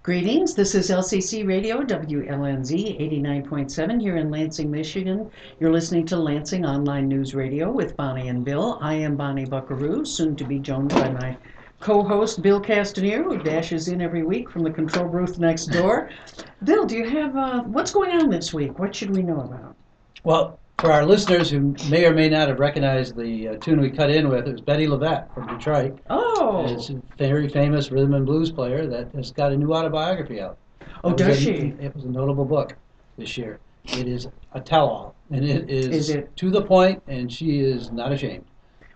Greetings, this is LCC Radio, WLNZ 89.7 here in Lansing, Michigan. You're listening to Lansing Online News Radio with Bonnie and Bill. I am Bonnie Bucqueroux, soon to be joined by my co-host Bill Castanier, who dashes in every week from the control booth next door. Bill, do you have, what's going on this week? What should we know about? Well, for our listeners who may or may not have recognized the tune we cut in with, it was Betty Levette from Detroit. Oh! It's a very famous rhythm and blues player that has got a new autobiography out. Oh, does she? It was a notable book this year. It is a tell-all, and it is it? to the point, and she is not ashamed.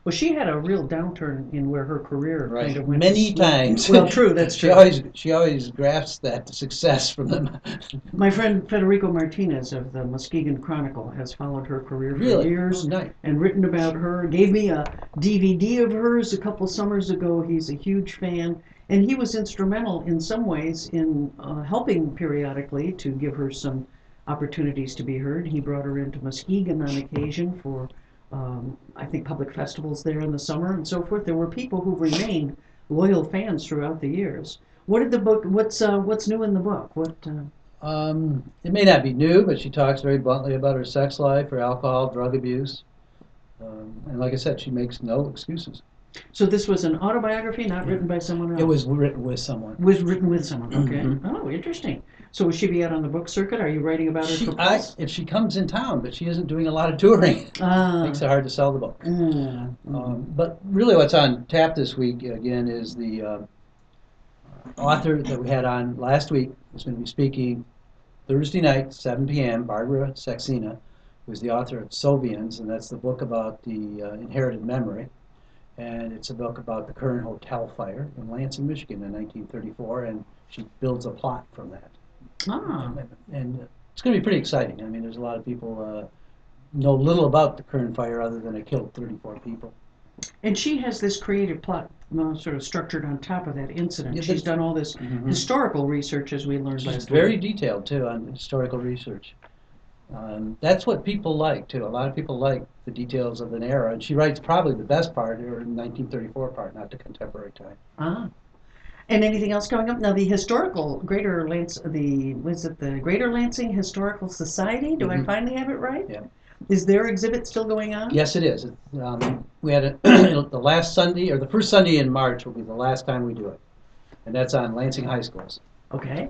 Well, she had a real downturn in where her career kind of went. Many times. Well, true, that's true. She always grasps that success from them. My friend Federico Martinez of the Muskegon Chronicle has followed her career for years and written about her. Gave me a DVD of hers a couple summers ago. He's a huge fan, and he was instrumental in some ways in helping periodically to give her some opportunities to be heard. He brought her into Muskegon on occasion for I think public festivals there in the summer and so forth. There were people who remained loyal fans throughout the years. What did the book? What's new in the book? It may not be new, but she talks very bluntly about her sex life, her alcohol, drug abuse, and like I said, she makes no excuses. So this was an autobiography, not written by someone else? It was written with someone. Was written with someone, okay. Mm-hmm. Oh, interesting. So will she be out on the book circuit? Are you writing about her for press? If she comes in town, but she isn't doing a lot of touring. Makes it hard to sell the book. But really what's on tap this week, again, is the author that we had on last week is going to be speaking Thursday night, 7 p.m., Barbara Saxena, who's the author of Sovians, and that's the book about the inherited memory. And it's a book about the Kern Hotel fire in Lansing, Michigan in 1934, and she builds a plot from that. And it's going to be pretty exciting. I mean, there's a lot of people know little about the Kern fire other than it killed 34 people. And she has this creative plot sort of structured on top of that incident. Yeah, she's done all this historical research, as we learned last week. She's very detailed, too, on historical research. That's what people like, too. A lot of people like the details of an era, and she writes probably the best part, or 1934 part, not the contemporary time. And anything else coming up? Now, the historical Greater Lansing Historical Society? Do I finally have it right? Yeah. Is their exhibit still going on? Yes, it is. We had the last Sunday, or the first Sunday in March will be the last time we do it, and that's on Lansing high schools. Okay.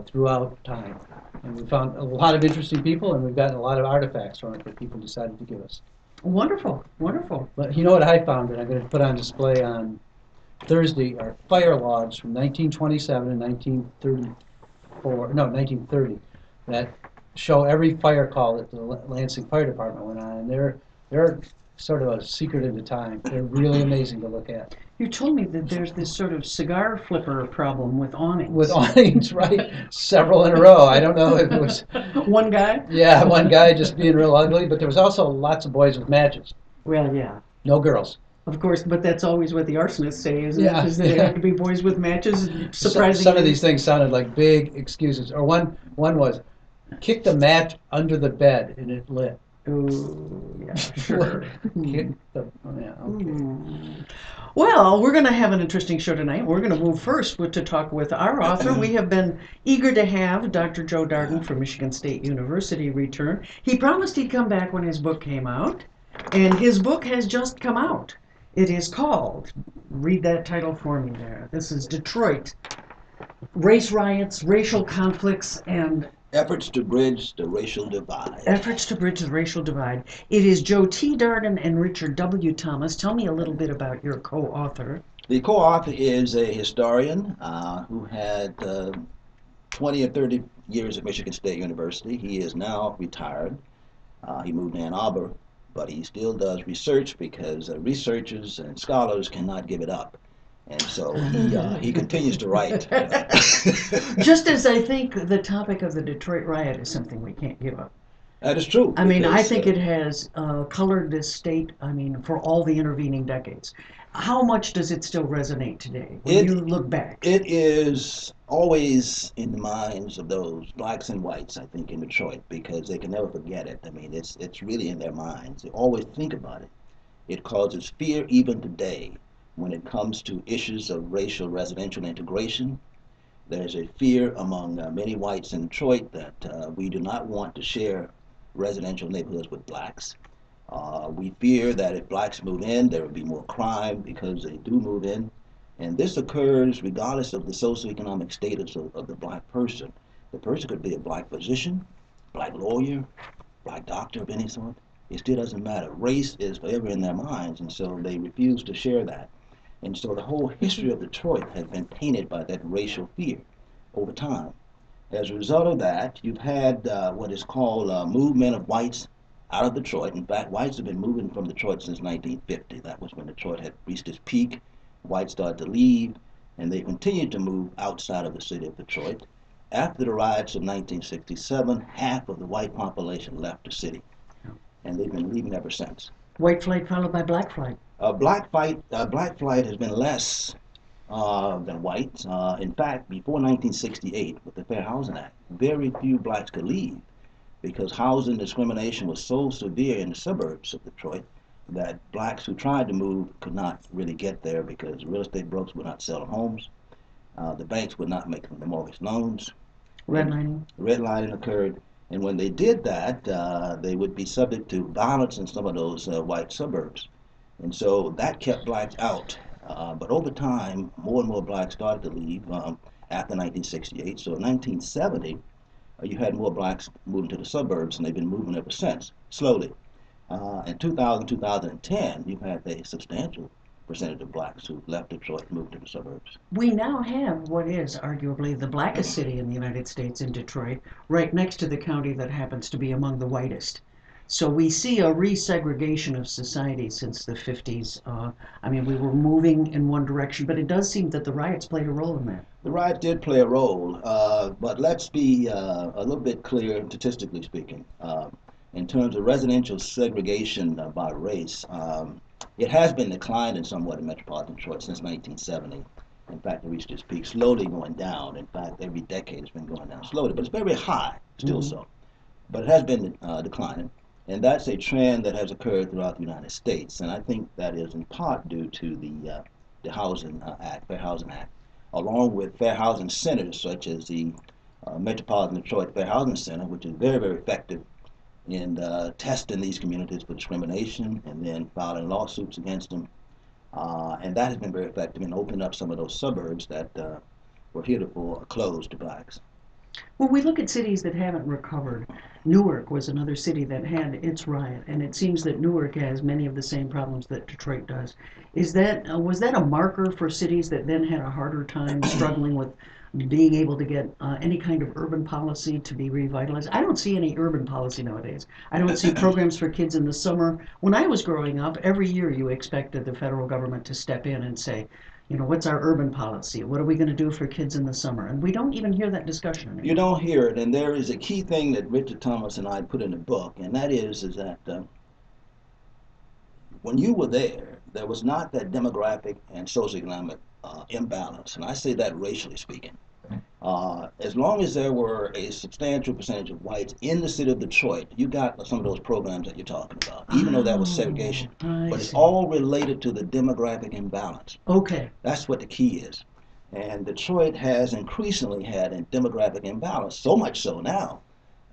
Throughout time. And we found a lot of interesting people, and we've gotten a lot of artifacts from it that people decided to give us. Wonderful, wonderful. But you know what I found that I'm going to put on display on Thursday are fire logs from 1927 and 1930, that show every fire call that the Lansing Fire Department went on, and they're sort of a secret into time. They're really amazing to look at. You told me that there's this sort of cigar flipper problem with awnings. With awnings, right? Several in a row. I don't know if it was... One guy? Yeah, one guy just being real ugly, but there was also lots of boys with matches. Well, yeah. No girls. Of course, but that's always what the arsonists say, isn't it? Is that they have to be boys with matches? Surprisingly. Some of these things sounded like big excuses. Or one was, kick the match under the bed and it lit. Oh, yeah, sure. Okay. Well, we're going to have an interesting show tonight. We're going to move first to talk with our author. We have been eager to have Dr. Joe Darden from Michigan State University return. He promised he'd come back when his book came out, and his book has just come out. It is called, read that title for me there. This is Detroit, Race Riots, Racial Conflicts, and Efforts to Bridge the Racial Divide. Efforts to Bridge the Racial Divide. It is Joe T. Darden and Richard W. Thomas. Tell me a little bit about your co-author. The co-author is a historian who had 20 or 30 years at Michigan State University. He is now retired. He moved to Ann Arbor, but he still does research because researchers and scholars cannot give it up. And so he continues to write. Just as I think the topic of the Detroit riot is something we can't give up. That is true. I mean, I think it has colored this state, for all the intervening decades. How much does it still resonate today when you look back? It is always in the minds of those blacks and whites, I think, in Detroit, because they can never forget it. I mean, it's really in their minds. They always think about it. It causes fear even today when it comes to issues of racial residential integration There's a fear among many whites in Detroit that we do not want to share residential neighborhoods with blacks. We fear that if blacks move in, there will be more crime because they do move in. And this occurs regardless of the socioeconomic status of the black person. The person could be a black physician, black lawyer, black doctor of any sort. It still doesn't matter. Race is forever in their minds, and so they refuse to share that. And so the whole history of Detroit has been tainted by that racial fear over time. As a result of that, you've had what is called a movement of whites out of Detroit. In fact, whites have been moving from Detroit since 1950. That was when Detroit had reached its peak. Whites started to leave, and they continued to move outside of the city of Detroit. After the riots of 1967, half of the white population left the city, and they've been leaving ever since. White flight followed by black flight. Black flight has been less than white. In fact, before 1968, with the Fair Housing Act, very few blacks could leave because housing discrimination was so severe in the suburbs of Detroit that blacks who tried to move could not really get there because real estate brokers would not sell them homes. The banks would not make them the mortgage loans. Redlining occurred. And when they did that, they would be subject to violence in some of those white suburbs. And so that kept blacks out. But over time, more and more blacks started to leave after 1968. So in 1970, you had more blacks moving to the suburbs, and they've been moving ever since, slowly. In 2000, 2010, you've had a substantial percentage of blacks who left Detroit and moved to the suburbs. We now have what is arguably the blackest city in the United States in Detroit, right next to the county that happens to be among the whitest. So we see a resegregation of society since the 50s. I mean, we were moving in one direction, but it does seem that the riots played a role in that. The riots did play a role, but let's be a little bit clear, statistically speaking. In terms of residential segregation by race, it has been declining somewhat in metropolitan Detroit since 1970. In fact, it reached its peak, slowly going down. In fact, every decade it's been going down slowly, but it's very high, still so. But it has been declining, and that's a trend that has occurred throughout the United States. And I think that is in part due to the Housing Act, Fair Housing Act, along with fair housing centers such as the Metropolitan Detroit Fair Housing Center, which is very, very effective in testing these communities for discrimination and then filing lawsuits against them. And that has been very effective in opening up some of those suburbs that were heretofore closed to blacks. When we look at cities that haven't recovered, Newark was another city that had its riot, and it seems that Newark has many of the same problems that Detroit does. Was that a marker for cities that then had a harder time struggling with being able to get any kind of urban policy to be revitalized? I don't see any urban policy nowadays. I don't see programs for kids in the summer. When I was growing up, every year you expected the federal government to step in and say, you know, what's our urban policy? What are we going to do for kids in the summer? And we don't even hear that discussion anymore. You don't hear it, and there is a key thing that Richard Thomas and I put in the book, and that is that when you were there, there was not that demographic and socioeconomic imbalance, and I say that racially speaking. As long as there were a substantial percentage of whites in the city of Detroit, you got some of those programs that you're talking about, even though that was segregation. But it's all related to the demographic imbalance. Okay. That's what the key is. And Detroit has increasingly had a demographic imbalance, so much so now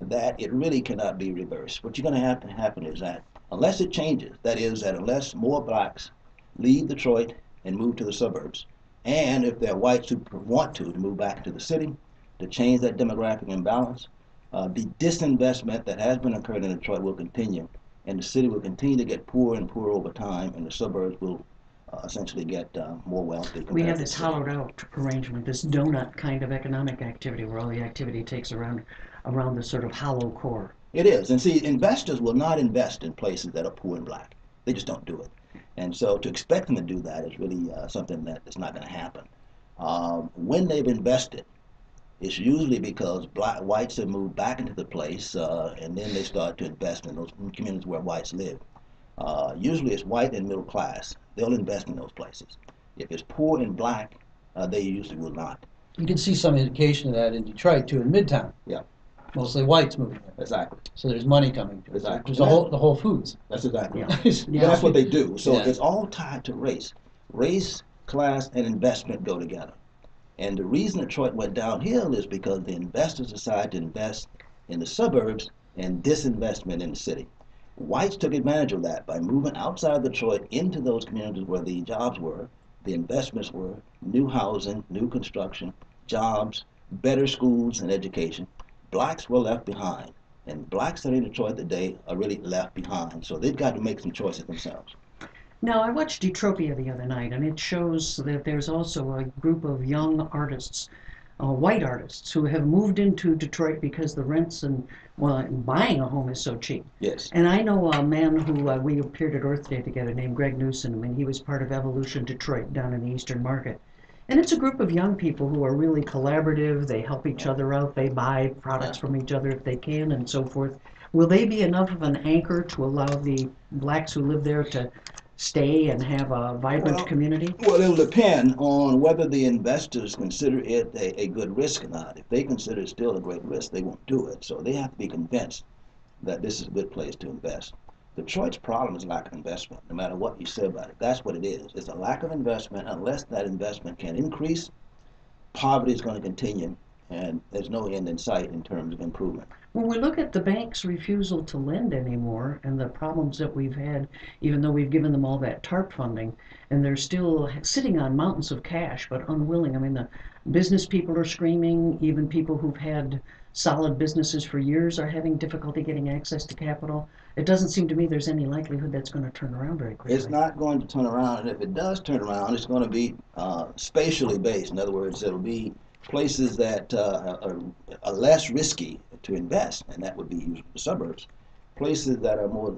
that it really cannot be reversed. What you're going to have to happen is that unless it changes, that is, that unless more blacks leave Detroit and move to the suburbs, and if there are whites who want to move back to the city to change that demographic imbalance, the disinvestment that has been occurring in Detroit will continue, and the city will continue to get poorer and poorer over time, and the suburbs will essentially get more wealthy. We have this hollowed out arrangement, this donut kind of economic activity where all the activity takes around the sort of hollow core. It is, and see, investors will not invest in places that are poor and black. They just don't do it. And so to expect them to do that is really something that is not going to happen. When they've invested, it's usually because whites have moved back into the place, and then they start to invest in those communities where whites live. Usually it's white and middle class. They'll invest in those places. If it's poor and black, they usually will not. You can see some indication of that in Detroit, too, in Midtown. Yeah. Mostly whites moving there. Exactly. So there's money coming to it. Exactly. There's the Whole Foods. That's exactly right. Yeah. That's what they do. So it's all tied to race. Race, class, and investment go together. And the reason Detroit went downhill is because the investors decided to invest in the suburbs and disinvestment in the city. Whites took advantage of that by moving outside of Detroit into those communities where the jobs were, the investments were, new housing, new construction, jobs, better schools and education. Blacks were left behind. And blacks that are in Detroit today are really left behind. So they've got to make some choices themselves. Now, I watched Utopia the other night, and it shows that there's also a group of young artists, white artists, who have moved into Detroit because the rents and, well, buying a home is so cheap. Yes. And I know a man who we appeared at Earth Day together named Greg Newsom, and he was part of Evolution Detroit down in the Eastern Market. And it's a group of young people who are really collaborative. They help each other out. They buy products from each other if they can, and so forth. Will they be enough of an anchor to allow the blacks who live there to stay and have a vibrant community? Well, it'll depend on whether the investors consider it a good risk or not. If they consider it still a great risk, they won't do it. So they have to be convinced that this is a good place to invest. Detroit's problem is lack of investment, no matter what you say about it. That's what it is. It's a lack of investment. Unless that investment can increase, poverty is going to continue, and there's no end in sight in terms of improvement. When we look at the bank's refusal to lend anymore and the problems that we've had, even though we've given them all that TARP funding, and they're still sitting on mountains of cash but unwilling. I mean, the business people are screaming, even people who've had solid businesses for years are having difficulty getting access to capital. It doesn't seem to me there's any likelihood that's going to turn around very quickly. It's not going to turn around, and if it does turn around, it's going to be spatially based. In other words, it'll be places that are less risky to invest, and that would be usually the suburbs. Places that are more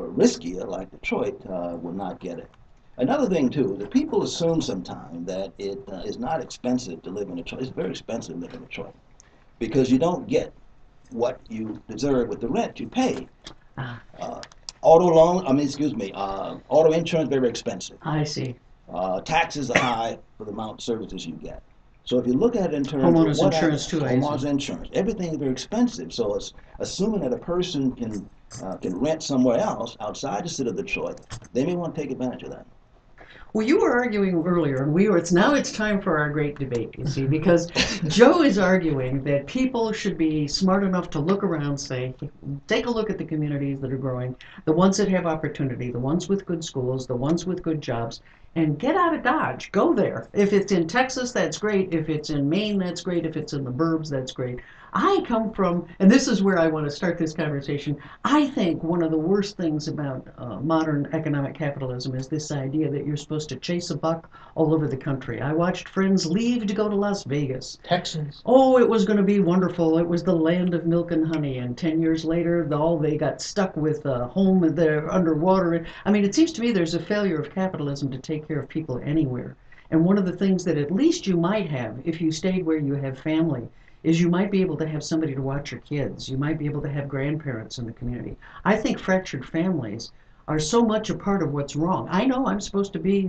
riskier, like Detroit, will not get it. Another thing, too, the people assume sometimes that it is not expensive to live in Detroit. It's very expensive to live in Detroit because you don't get what you deserve with the rent you pay. Auto insurance, very expensive. I see. Taxes are high for the amount of services you get. So if you look at it in terms homeowners of what insurance too, homeowners insurance, everything is very expensive. So it's assuming that a person can rent somewhere else outside the city of Detroit, they may want to take advantage of that. Well, you were arguing earlier, and it's time for our great debate, you see, because Joe is arguing that people should be smart enough to look around, say, take a look at the communities that are growing, the ones that have opportunity, the ones with good schools, the ones with good jobs, and get out of Dodge. Go there. If it's in Texas, that's great. If it's in Maine, that's great. If it's in the burbs, that's great. I come from, and this is where I want to start this conversation, I think one of the worst things about modern economic capitalism is this idea that you're supposed to chase a buck all over the country. I watched friends leave to go to Las Vegas. Texas. Oh, it was going to be wonderful. It was the land of milk and honey. And 10 years later, they got stuck with a home there underwater. I mean, it seems to me there's a failure of capitalism to take care of people anywhere. And one of the things that at least you might have, if you stayed where you have family, is you might be able to have somebody to watch your kids. You might be able to have grandparents in the community. I think fractured families are so much a part of what's wrong. I know I'm supposed to be,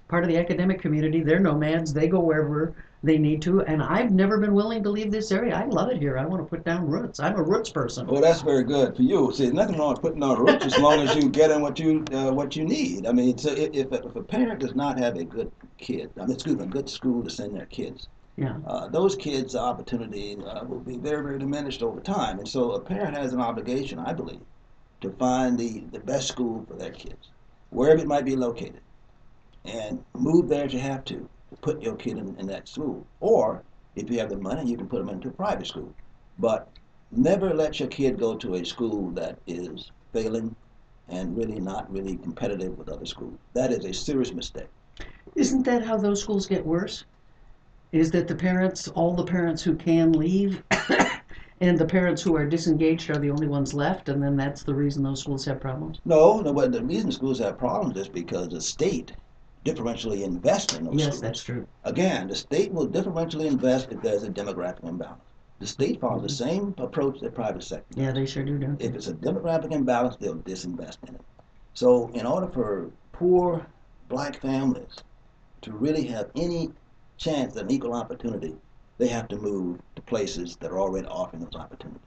part of the academic community. They're nomads. They go wherever they need to. And I've never been willing to leave this area. I love it here. I want to put down roots. I'm a roots person. Well, that's very good for you. See, there's nothing wrong with putting down roots as long as you get in what you need. I mean, so if a parent does not have a good a good school to send their kids, yeah. Those kids' opportunity will be very, very diminished over time. And so a parent has an obligation, I believe, to find the best school for their kids, wherever it might be located, and move there if you have to put your kid in that school. Or if you have the money, you can put them into a private school. But never let your kid go to a school that is failing and really not really competitive with other schools. That is a serious mistake. Isn't that how those schools get worse? Is that all the parents who can leave, and the parents who are disengaged are the only ones left, and then that's the reason those schools have problems? No, but the reason schools have problems is because the state differentially invests in those schools. Yes, that's true. Again, the state will differentially invest if there's a demographic imbalance. The state follows the same approach that private sector does. Yeah, they sure do, don't they? If it's a demographic imbalance, they'll disinvest in it. So in order for poor black families to really have any chance at an equal opportunity, they have to move to places that are already offering those opportunities.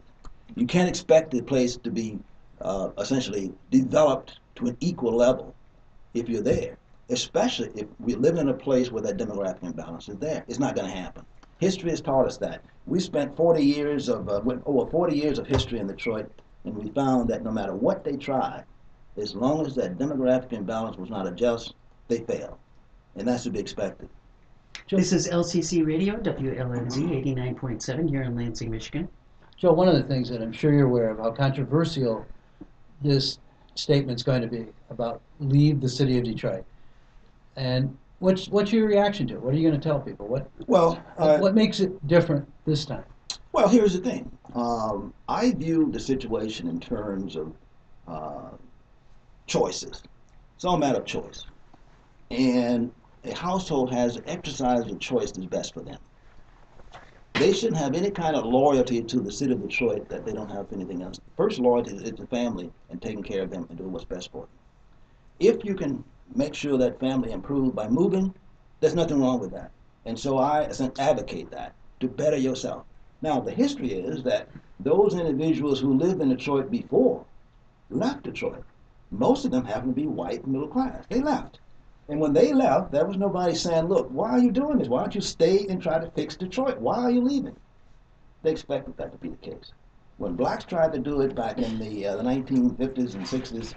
You can't expect the place to be essentially developed to an equal level if you're there. especially if we live in a place where that demographic imbalance is there. It's not going to happen. History has taught us that. We spent 40 years of, over 40 years of history in Detroit, and we found that no matter what they tried, as long as that demographic imbalance was not adjusted, they failed. And that's to be expected. This is LCC Radio, WLNZ 89.7 here in Lansing, Michigan. Joe, one of the things that I'm sure you're aware of, how controversial this statement's going to be about leave the city of Detroit. And what's your reaction to it? What are you going to tell people? What makes it different this time? Well, here's the thing. I view the situation in terms of choices. It's all a matter of choice. And a household has to exercise the choice that's best for them. They shouldn't have any kind of loyalty to the city of Detroit that they don't have for anything else. First loyalty is the family and taking care of them and doing what's best for them. If you can make sure that family improves by moving, there's nothing wrong with that. And so I advocate that, to better yourself. Now, the history is that those individuals who lived in Detroit before left Detroit. Most of them happen to be white middle class. They left. And when they left, there was nobody saying, look, why are you doing this? Why don't you stay and try to fix Detroit? Why are you leaving? They expected that to be the case. When blacks tried to do it back in the 1950s and 60s,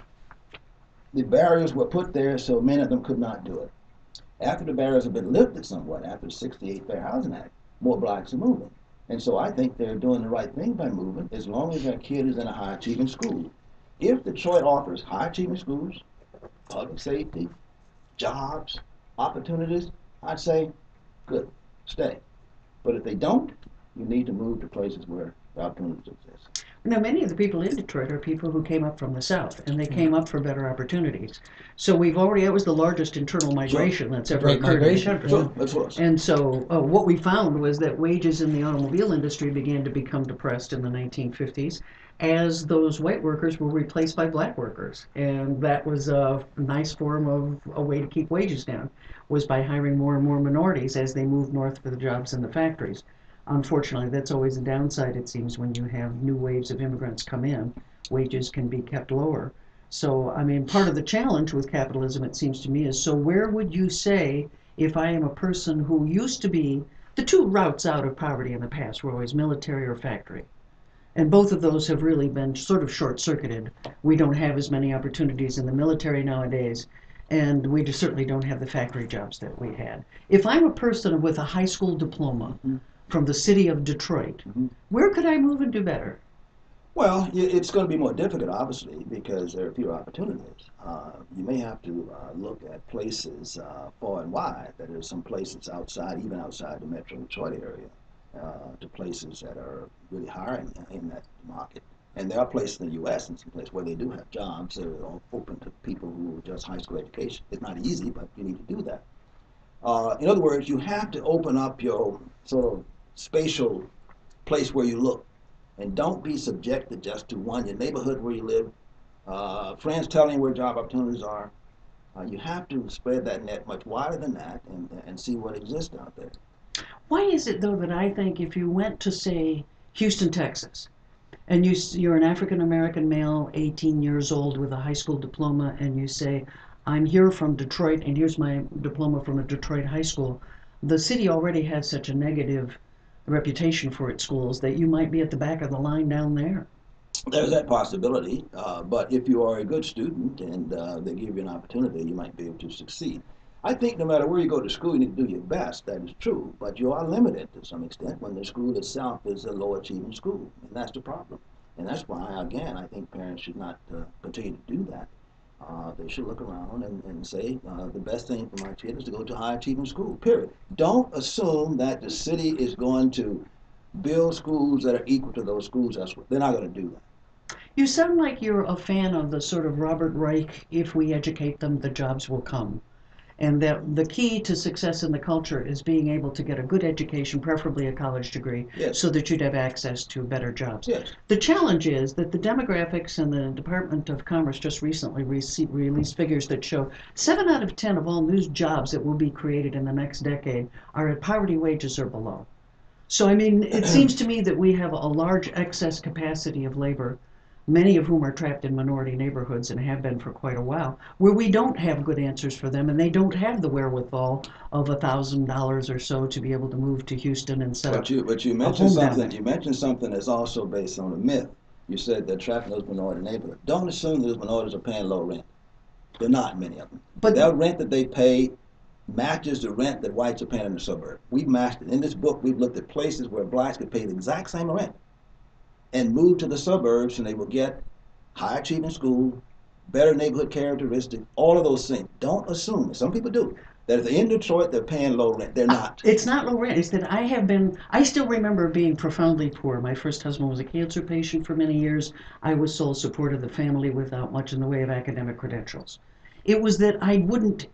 the barriers were put there so many of them could not do it. After the barriers have been lifted somewhat, after the 68 Fair Housing Act, more blacks are moving. And so I think they're doing the right thing by moving as long as their kid is in a high achieving school. If Detroit offers high achieving schools, public safety, jobs, opportunities, I'd say, good, stay. But if they don't, you need to move to places where the opportunities exist. Now, many of the people in Detroit are people who came up from the South, and they came up for better opportunities. So that was the largest internal migration that's ever occurred in the country. Sure, that's what. And so what we found was that wages in the automobile industry began to become depressed in the 1950s as those white workers were replaced by black workers. And that was a nice form of a way to keep wages down, was by hiring more and more minorities as they moved north for the jobs in the factories. Unfortunately, that's always a downside, it seems, when you have new waves of immigrants come in. Wages can be kept lower. So, I mean, part of the challenge with capitalism, it seems to me, is so where would you say, if I am a person who used to be, the two routes out of poverty in the past were always military or factory. And both of those have really been sort of short-circuited. We don't have as many opportunities in the military nowadays, and we certainly don't have the factory jobs that we had. If I'm a person with a high school diploma from the city of Detroit, where could I move and do better? Well, it's going to be more difficult, obviously, because there are fewer opportunities. You may have to look at places far and wide. That is, some places outside, even outside the metro Detroit area, to places that are really hiring in that market. And there are places in the U.S. and some places where they do have jobs that are open to people who are just high school education. It's not easy, but you need to do that. In other words, you have to open up your sort of spatial place where you look. And don't be subjected just to your neighborhood where you live, friends telling you where job opportunities are. You have to spread that net much wider than that and see what exists out there. Why is it, though, that I think if you went to, say, Houston, Texas, and you're an African-American male, 18 years old with a high school diploma, and you say, I'm here from Detroit, and here's my diploma from a Detroit high school, the city already has such a negative reputation for its schools that you might be at the back of the line down there. There's that possibility, but if you are a good student and they give you an opportunity, you might be able to succeed. I think no matter where you go to school, you need to do your best. That is true, but you are limited to some extent when the school itself is a low achieving school, and that's the problem. And that's why, again, I think parents should not continue to do that. They should look around and say, the best thing for my kid is to go to a high achieving school, period. Don't assume that the city is going to build schools that are equal to those schools elsewhere. They're not going to do that. You sound like you're a fan of the sort of Robert Reich, if we educate them, the jobs will come. And that the key to success in the culture is being able to get a good education, preferably a college degree, yes, so that you'd have access to better jobs. Yes. The challenge is that the demographics and the Department of Commerce just recently released figures that show 7 out of 10 of all new jobs that will be created in the next decade are at poverty wages or below. So, I mean, it seems to me that we have a large excess capacity of labor many of whom are trapped in minority neighborhoods and have been for quite a while, where we don't have good answers for them, and they don't have the wherewithal of $1,000 or so to be able to move to Houston and set up But you a mentioned home down something. there. You mentioned something that's also based on a myth. You said they're trapped in those minority neighborhoods. Don't assume those minorities are paying low rent. They're not, many of them. But Their rent that they pay matches the rent that whites are paying in the suburb. We've matched it. In this book, we've looked at places where blacks could pay the exact same rent and move to the suburbs, and they will get high achieving school, better neighborhood characteristics, all of those things. Don't assume, some people do, that if they're in Detroit, they're paying low rent. They're not. It's not low rent. It's that I still remember being profoundly poor. My first husband was a cancer patient for many years. I was sole support of the family without much in the way of academic credentials. It was that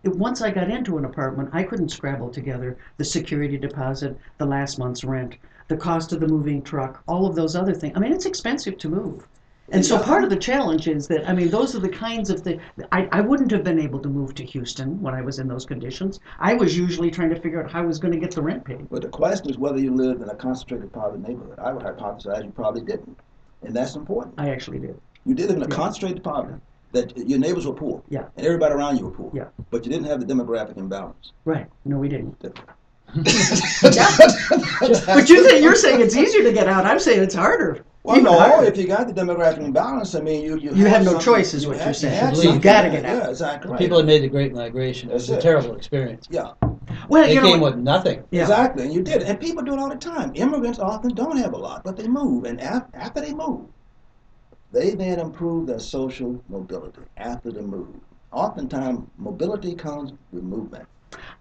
once I got into an apartment, I couldn't scrabble together the security deposit, the last month's rent, the cost of the moving truck, all of those other things. I mean, it's expensive to move. And so part of the challenge is that, I mean, those are the kinds of things, I wouldn't have been able to move to Houston when I was in those conditions. I was usually trying to figure out how I was going to get the rent paid. But the question is whether you lived in a concentrated poverty neighborhood. I would hypothesize you probably didn't. And that's important. I actually did. You did live in a concentrated poverty. That your neighbors were poor. Yeah. And everybody around you were poor. Yeah. But you didn't have the demographic imbalance. Right. No, we didn't. Yeah. But you're saying it's easier to get out. I'm saying it's harder. Well, no, harder. If you got the demographic imbalance, I mean, you have no choice, is what you're saying. You've got to get out. Yeah, exactly right. People that made the Great Migration. It was a terrible experience. Yeah. Well, they came with nothing. Yeah. Exactly, and you did it. And people do it all the time. Immigrants often don't have a lot, but they move. And after they move, they then improve their social mobility after the move. Oftentimes, mobility comes with movement.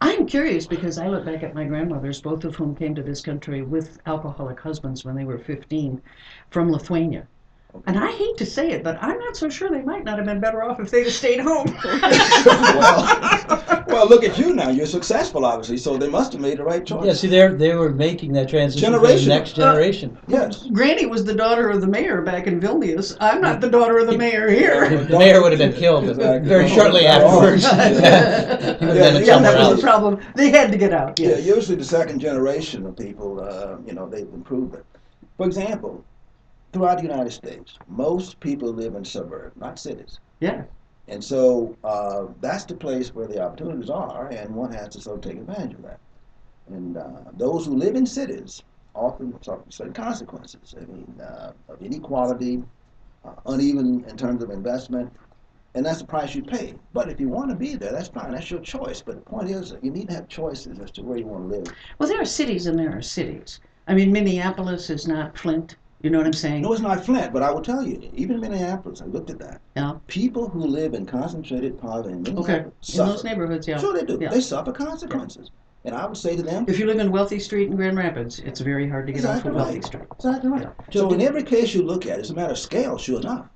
I'm curious because I look back at my grandmothers, both of whom came to this country with alcoholic husbands when they were 15 from Lithuania. And I hate to say it, but I'm not so sure they might not have been better off if they'd have stayed home. well, look at you now. You're successful, obviously, so they must have made the right choice. Yeah, see, they were making that transition for the next generation. Yes. Granny was the daughter of the mayor back in Vilnius. I'm not the daughter of the mayor here. The mayor would have been killed very shortly afterwards. He would have been somewhere that was else. the problem. They had to get out. Yeah, usually the second generation of people, they've improved it. For example, throughout the United States, most people live in suburbs, not cities. Yeah. And so that's the place where the opportunities are, and one has to sort of take advantage of that. And those who live in cities often suffer certain consequences. I mean, of inequality, uneven in terms of investment, and that's the price you pay. But if you want to be there, that's fine. That's your choice. But the point is, you need to have choices as to where you want to live. Well, there are cities and there are cities. I mean, Minneapolis is not Flint. You know what I'm saying? No, it's not Flint, but I will tell you, even in Minneapolis, I looked at that. Yeah. People who live in concentrated poverty in Minneapolis in those neighborhoods, yeah. Sure they do. Yeah. They suffer consequences. Yeah. And I would say to them, if you live in Wealthy Street in Grand Rapids, it's very hard to get off of Wealthy Street. Exactly right. Yeah. So in every case you look at it, it's a matter of scale, sure enough.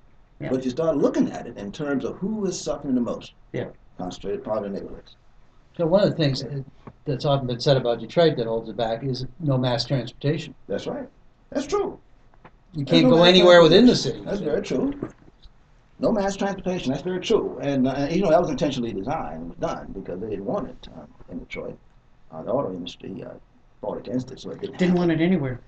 Yeah. But you start looking at it in terms of who is suffering the most. Yeah. Concentrated poverty neighborhoods. So one of the things that's often been said about Detroit that holds it back is no mass transportation. That's right. That's true. You can't go anywhere within the city. That's very true. No mass transportation, that's very true. And, that was intentionally designed. It was done because they didn't want it in Detroit. The auto industry fought against it, so it didn't want it anywhere.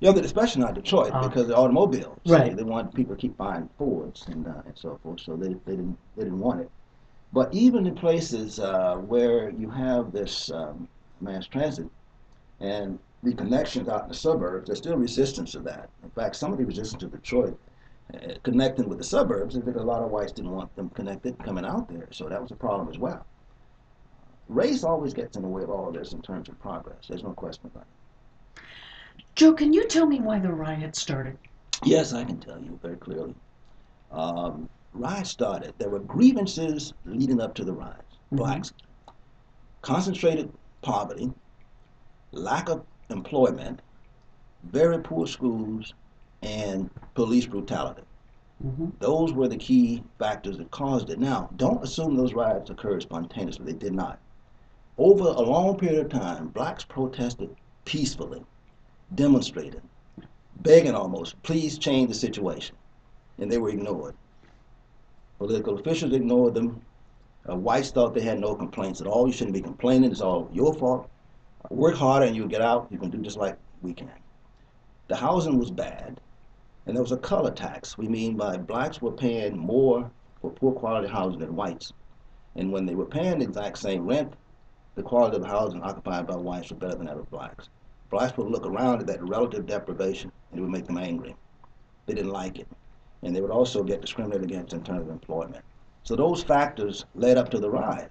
Yeah, especially not Detroit because the automobiles. Right. They wanted people to keep buying Fords and so forth, so they didn't want it. But even in places where you have this mass transit and the connections out in the suburbs, there's still resistance to that. In fact, some of the resistance to Detroit connecting with the suburbs is that a lot of whites didn't want them connected coming out there, so that was a problem as well. Race always gets in the way of all of this in terms of progress. There's no question about it. Joe, can you tell me why the riot started? Yes, I can tell you very clearly. Riots started. There were grievances leading up to the riots. Blacks, concentrated poverty, lack of employment, very poor schools, and police brutality. Those were the key factors that caused it. Now, don't assume those riots occurred spontaneously. They did not. Over a long period of time, blacks protested peacefully, demonstrated, begging almost, please change the situation. And they were ignored. Political officials ignored them. Whites thought they had no complaints at all. You shouldn't be complaining. It's all your fault. Work harder and you'll get out. You can do just like we can. The housing was bad. And there was a color tax. We mean by blacks were paying more for poor quality housing than whites. And when they were paying the exact same rent, the quality of the housing occupied by whites was better than that of blacks. Blacks would look around at that relative deprivation and it would make them angry. They didn't like it. And they would also get discriminated against in terms of employment. So those factors led up to the rise.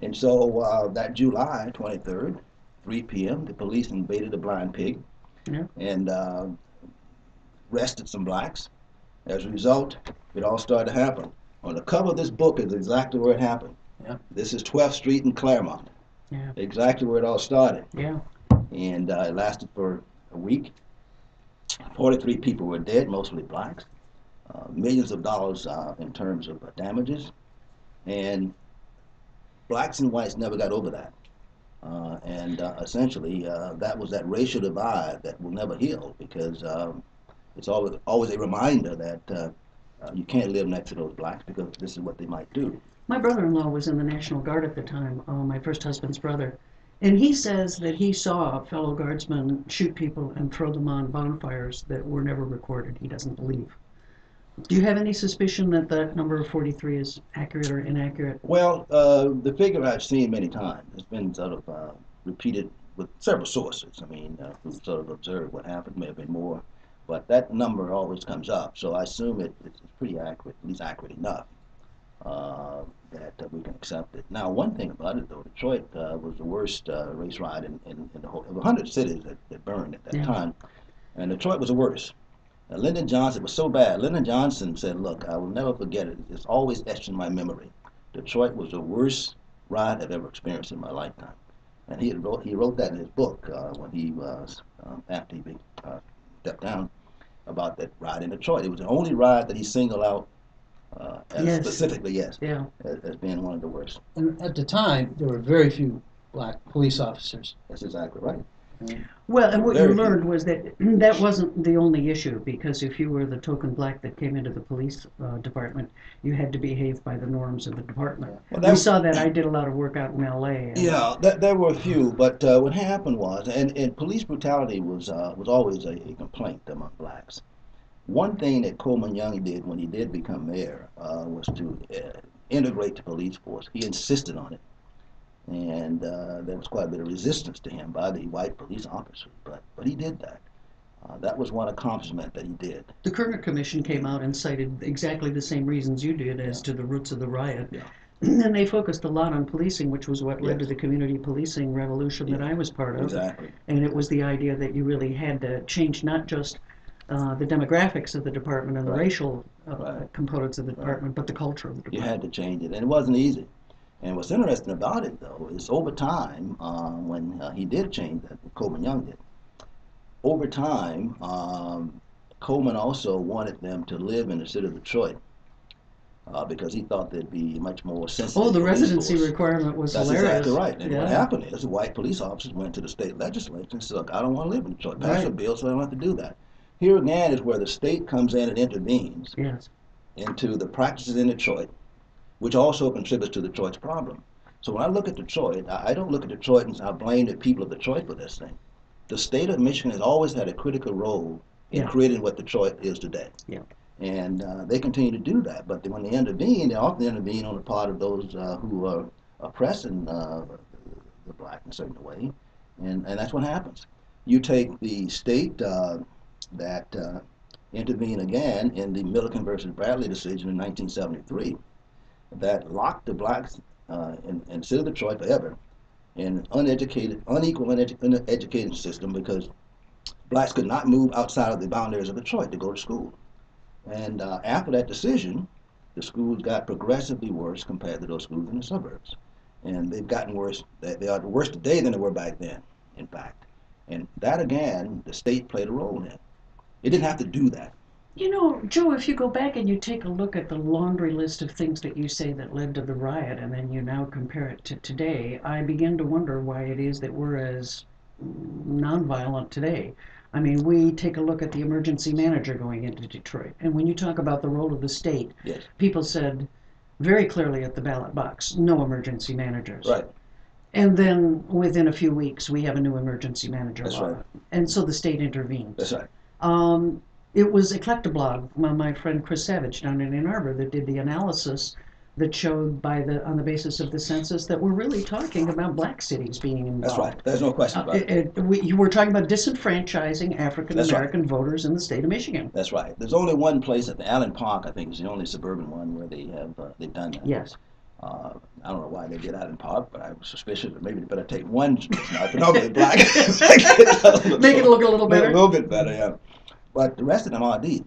And so that July 23rd, 3 p.m., the police invaded the Blind Pig and arrested some blacks. As a result, it all started to happen. On the cover of this book is exactly where it happened. Yeah. This is 12th Street in Claremont. Yeah. Exactly where it all started. Yeah. And it lasted for a week. 43 people were dead, mostly blacks. Millions of dollars in terms of damages. And blacks and whites never got over that. Essentially, that was that racial divide that will never heal, because it's always a reminder that you can't live next to those blacks because this is what they might do. My brother-in-law was in the National Guard at the time, my first husband's brother, and he says that he saw fellow guardsmen shoot people and throw them on bonfires that were never recorded. He doesn't believe. Do you have any suspicion that that number of 43 is accurate or inaccurate? Well, the figure I've seen many times. It's been sort of repeated with several sources. I mean, who sort of observed what happened. May have been more, but that number always comes up. So I assume it's pretty accurate, at least accurate enough that we can accept it. Now, one thing about it, though, Detroit was the worst race riot in the whole. There were 100 cities that burned at that time, and Detroit was the worst. Lyndon Johnson was so bad. Lyndon Johnson said, "Look, I will never forget it. It's always etched in my memory. Detroit was the worst riot I've ever experienced in my lifetime." And he wrote that in his book when he was after he stepped down, about that riot in Detroit. It was the only riot that he singled out specifically, as being one of the worst. And at the time, there were very few black police officers. That's exactly right. Well, and what you learned was that that wasn't the only issue, because if you were the token black that came into the police department, you had to behave by the norms of the department. Well, we saw that. I did a lot of work out in L.A. Yeah, there were a few, but what happened was, and police brutality was always a complaint among blacks. One thing that Coleman Young did when he did become mayor was to integrate the police force. He insisted on it. And there was quite a bit of resistance to him by the white police officers, but he did that. That was one accomplishment that he did. The Kerner Commission came out and cited exactly the same reasons you did as to the roots of the riot. Yeah. And they focused a lot on policing, which was what led to the community policing revolution that I was part of. Exactly. And it was the idea that you really had to change not just the demographics of the department and the racial components of the department, but the culture of the department. You had to change it, and it wasn't easy. And what's interesting about it, though, is over time, when he did change that, Coleman Young did, over time, Coleman also wanted them to live in the city of Detroit because he thought there'd be much more sensitive. Oh, the residency requirement was hilarious. That's exactly right. And what happened is the white police officers went to the state legislature and said, "Look, I don't want to live in Detroit. Pass a bill so I don't have to do that." Here again is where the state comes in and intervenes into the practices in Detroit, which also contributes to Detroit's problem. So when I look at Detroit, I don't look at Detroit and I blame the people of Detroit for this thing. The state of Michigan has always had a critical role in creating what Detroit is today. Yeah. And they continue to do that. But when they intervene, they often intervene on the part of those who are oppressing the black in a certain way. And that's what happens. You take the state that intervened again in the Milliken versus Bradley decision in 1973, that locked the blacks in the city of Detroit forever in an unequal education system, because blacks could not move outside of the boundaries of Detroit to go to school. And after that decision, the schools got progressively worse compared to those schools in the suburbs. And they've gotten worse. They are worse today than they were back then, in fact. And that, again, the state played a role in. It didn't have to do that. You know, Joe, if you go back and you take a look at the laundry list of things that you say that led to the riot, and then you now compare it to today, I begin to wonder why it is that we're as nonviolent today. I mean, we take a look at the emergency manager going into Detroit, and when you talk about the role of the state, people said very clearly at the ballot box, no emergency managers. Right. And then within a few weeks, we have a new emergency manager law. Right. And so the state intervenes. That's right. It was Eclectablog, my friend Chris Savage down in Ann Arbor, that did the analysis that showed on the basis of the census that we're really talking about black cities being involved. That's right. There's no question about it. You were talking about disenfranchising African American voters in the state of Michigan. That's right. There's only one place at the Allen Park, I think, is the only suburban one where they've done that. Yes. I don't know why they did Allen Park, but I was suspicious that maybe they better take one predominantly black. Make it look a little better. A little bit better, yeah. But the rest of them are deep,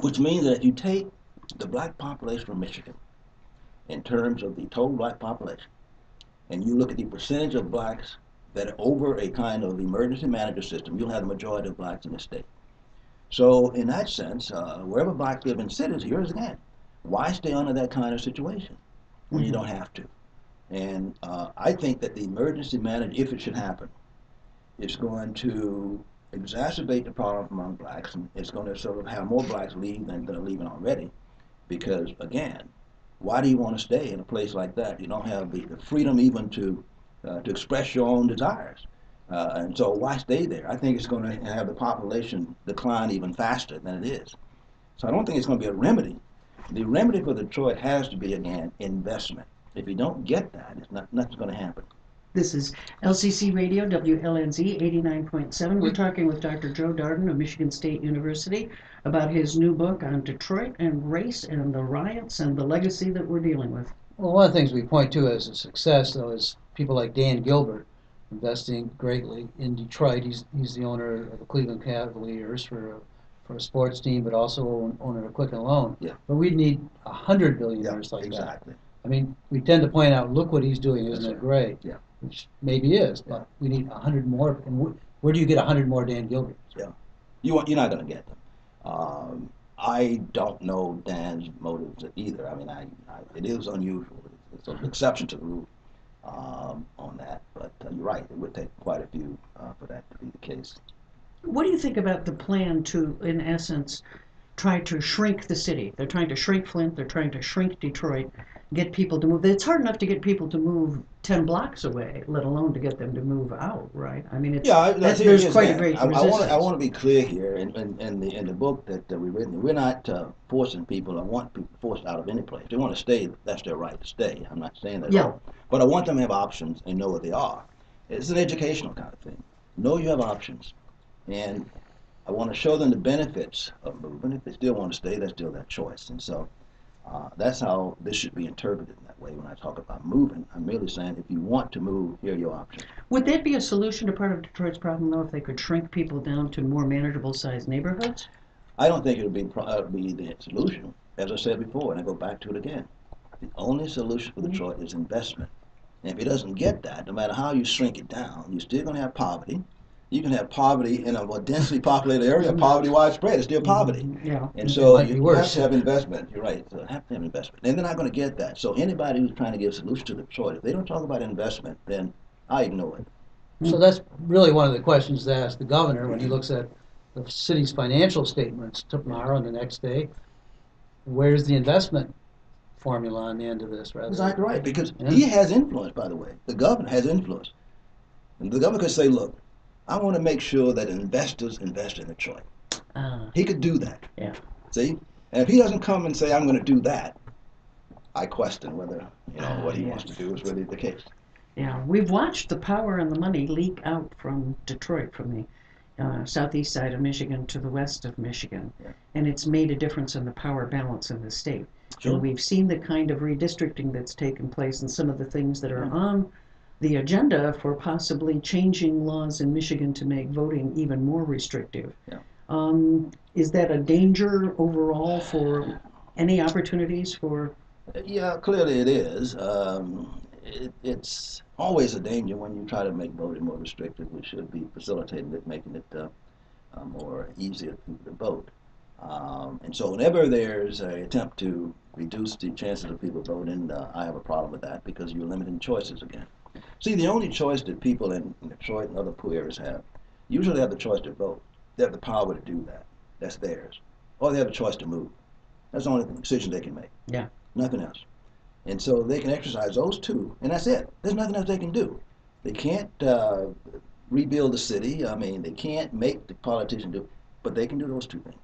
which means that if you take the black population of Michigan in terms of the total black population, and you look at the percentage of blacks that are over a kind of emergency manager system, you'll have the majority of blacks in the state. So in that sense, wherever blacks live in cities, here's again, why stay under that kind of situation when you don't have to? And I think that the emergency manager, if it should happen, is going to exacerbate the problem among blacks, and it's going to sort of have more blacks leave than are leaving already. Because again, why do you want to stay in a place like that? You don't have the freedom even to express your own desires. And so why stay there? I think it's going to have the population decline even faster than it is. So I don't think it's going to be a remedy. The remedy for Detroit has to be, again, investment. If you don't get that, nothing's going to happen. This is LCC Radio, WLNZ 89.7. We're talking with Dr. Joe Darden of Michigan State University about his new book on Detroit and race and the riots and the legacy that we're dealing with. Well, one of the things we point to as a success, though, is people like Dan Gilbert investing greatly in Detroit. He's the owner of the Cleveland Cavaliers for a sports team, but also owner of Quicken Loan. Yeah. But we'd need 100 billionaires like exactly. that. I mean, we tend to point out, look what he's doing, isn't it great? Yeah. Which maybe is, but we need 100 more. And where do you get 100 more Dan Gilberts? Yeah, you're not going to get them. I don't know Dan's motives either. I mean, it is unusual. It's an exception to the rule on that. But you're right. It would take quite a few for that to be the case. What do you think about the plan to, in essence, try to shrink the city? They're trying to shrink Flint. They're trying to shrink Detroit. Get people to move. It's hard enough to get people to move 10 blocks away, let alone to get them to move out, right? I mean, there's quite a great resistance. I want to be clear here. In the book that we've written, we're not forcing people. I want people forced out of any place. If they want to stay, that's their right to stay. I'm not saying that at all. But I want them to have options and know what they are. It's an educational kind of thing. Know you have options. And I want to show them the benefits of moving. If they still want to stay, that's still their choice. And so that's how this should be interpreted in that way. When I talk about moving, I'm merely saying if you want to move, here are your options. Would that be a solution to part of Detroit's problem, though, if they could shrink people down to more manageable sized neighborhoods? I don't think it would be the solution. As I said before, and I go back to it again, the only solution for Detroit is investment. And if it doesn't get that, no matter how you shrink it down, you're still going to have poverty. You can have poverty in a more densely populated area, poverty widespread. It's still poverty. Yeah. And so you have to have investment. You're right. So have to have investment. And they're not going to get that. So anybody who's trying to give a solution to Detroit, if they don't talk about investment, then I ignore it. So that's really one of the questions to ask the governor when he looks at the city's financial statements tomorrow and the next day. Where's the investment formula on the end of this? Exactly right. Because he has influence, by the way. The governor has influence. And the governor could say, look, I want to make sure that investors invest in Detroit. He could do that. Yeah. See? And if he doesn't come and say, I'm going to do that, I question whether what he wants to do is really the case. Yeah. We've watched the power and the money leak out from Detroit, from the southeast side of Michigan to the west of Michigan. Yeah. And it's made a difference in the power balance in the state. Sure. And we've seen the kind of redistricting that's taken place and some of the things that are on the agenda for possibly changing laws in Michigan to make voting even more restrictive. Yeah. Is that a danger overall for any opportunities for? Yeah, clearly it is. It's always a danger when you try to make voting more restrictive. We should be facilitating it, making it more easier for people to vote. And so whenever there's an attempt to reduce the chances of people voting, I have a problem with that because you're limiting choices again. See, the only choice that people in Detroit and other poor areas have, usually have the choice to vote. They have the power to do that. That's theirs. Or they have a choice to move. That's the only decision they can make. Yeah. Nothing else. And so they can exercise those two, and that's it. There's nothing else they can do. They can't rebuild the city. I mean, they can't make the politician do it, but they can do those two things.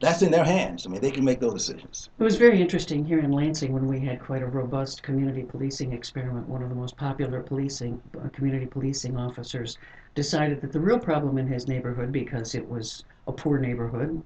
that's in their hands. I mean, they can make those decisions. It was very interesting here in Lansing when we had quite a robust community policing experiment. One of the most popular community policing officers decided that the real problem in his neighborhood, because it was a poor neighborhood,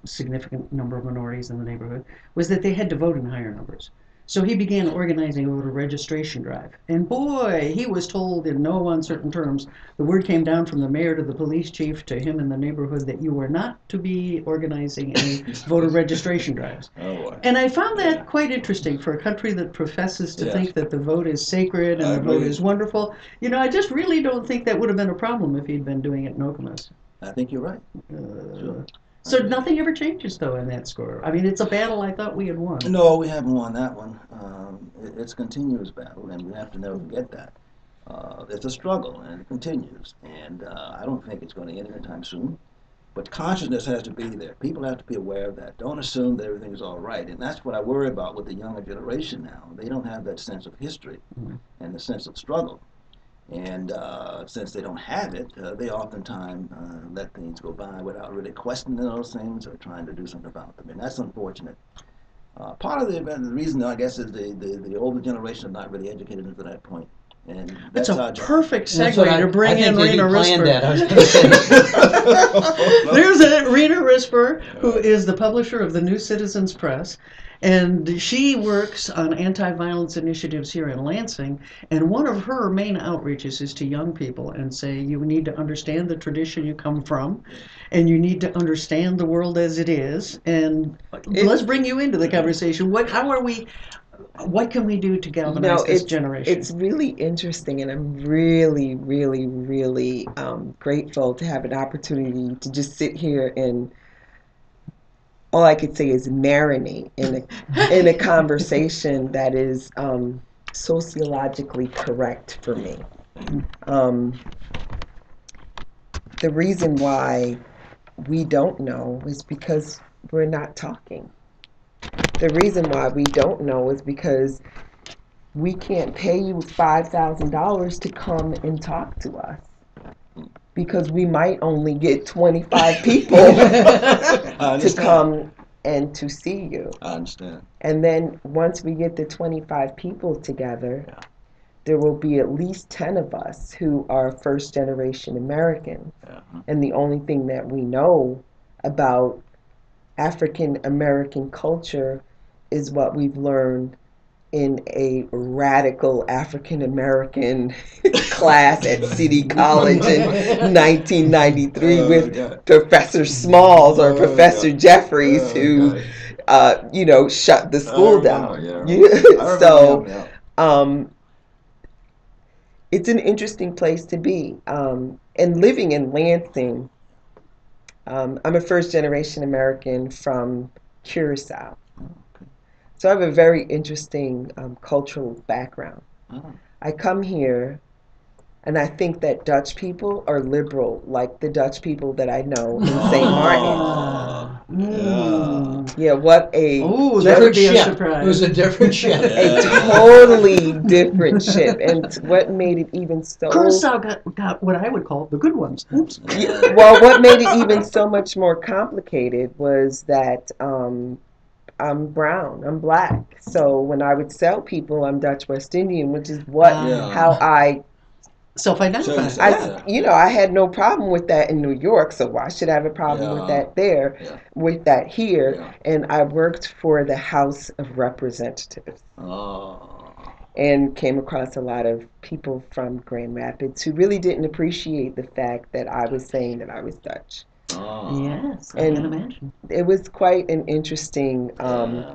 significant number of minorities in the neighborhood, was that they had to vote in higher numbers. So he began organizing a voter registration drive. And boy, he was told in no uncertain terms, the word came down from the mayor to the police chief to him in the neighborhood that you were not to be organizing any voter registration drives. Oh, boy. And I found that quite interesting for a country that professes to think that the vote is sacred and the vote is wonderful. You know, I just really don't think that would have been a problem if he'd been doing it in Okemos. I think you're right. Sure. So nothing ever changes, though, in that score. I mean, it's a battle I thought we had won. No, we haven't won that one. It's a continuous battle, and we have to never forget that. It's a struggle, and it continues. And I don't think it's going to end anytime soon. But consciousness has to be there. People have to be aware of that. Don't assume that everything's all right. And that's what I worry about with the younger generation now. They don't have that sense of history and the sense of struggle. And since they don't have it, they oftentimes let things go by without really questioning those things or trying to do something about them. And that's unfortunate. Part of the reason, I guess, is the older generation is not really educated into that point. And that's a perfect segue to bring in Rena Risper. That. There's Rena Risper, who is the publisher of the New Citizens Press. And she works on anti-violence initiatives here in Lansing, and one of her main outreaches is to young people and say you need to understand the tradition you come from, and you need to understand the world as it is. And let's bring you into the conversation. What can we do to galvanize this generation? It's really interesting, and I'm really, really, really grateful to have an opportunity to just sit here and all I could say is marinate in a conversation that is sociologically correct for me. The reason why we don't know is because we're not talking. The reason why we don't know is because we can't pay you $5,000 to come and talk to us, because we might only get 25 people to come and to see you. I understand. And then once we get the 25 people together, there will be at least 10 of us who are first generation Americans. And the only thing that we know about African American culture is what we've learned in a radical African American class at City College in 1993 with Professor Smalls or Professor Jeffries, who shut the school down. So it's an interesting place to be. And living in Lansing, I'm a first generation American from Curacao. So I have a very interesting cultural background. I come here, and I think that Dutch people are liberal, like the Dutch people that I know in St. Martin. Yeah, what a different ship. It was a different ship. A totally different ship. And what made it even so... Curacao got what I would call the good ones. Oops. Well, what made it even so much more complicated was that... I'm brown, I'm black. So when I would sell people, I'm Dutch West Indian, which is how I self-identify. I had no problem with that in New York, so why should I have a problem with that there, with that here? Yeah. And I worked for the House of Representatives. And came across a lot of people from Grand Rapids who really didn't appreciate the fact that I was saying that I was Dutch. Yes, I can imagine. It was quite an interesting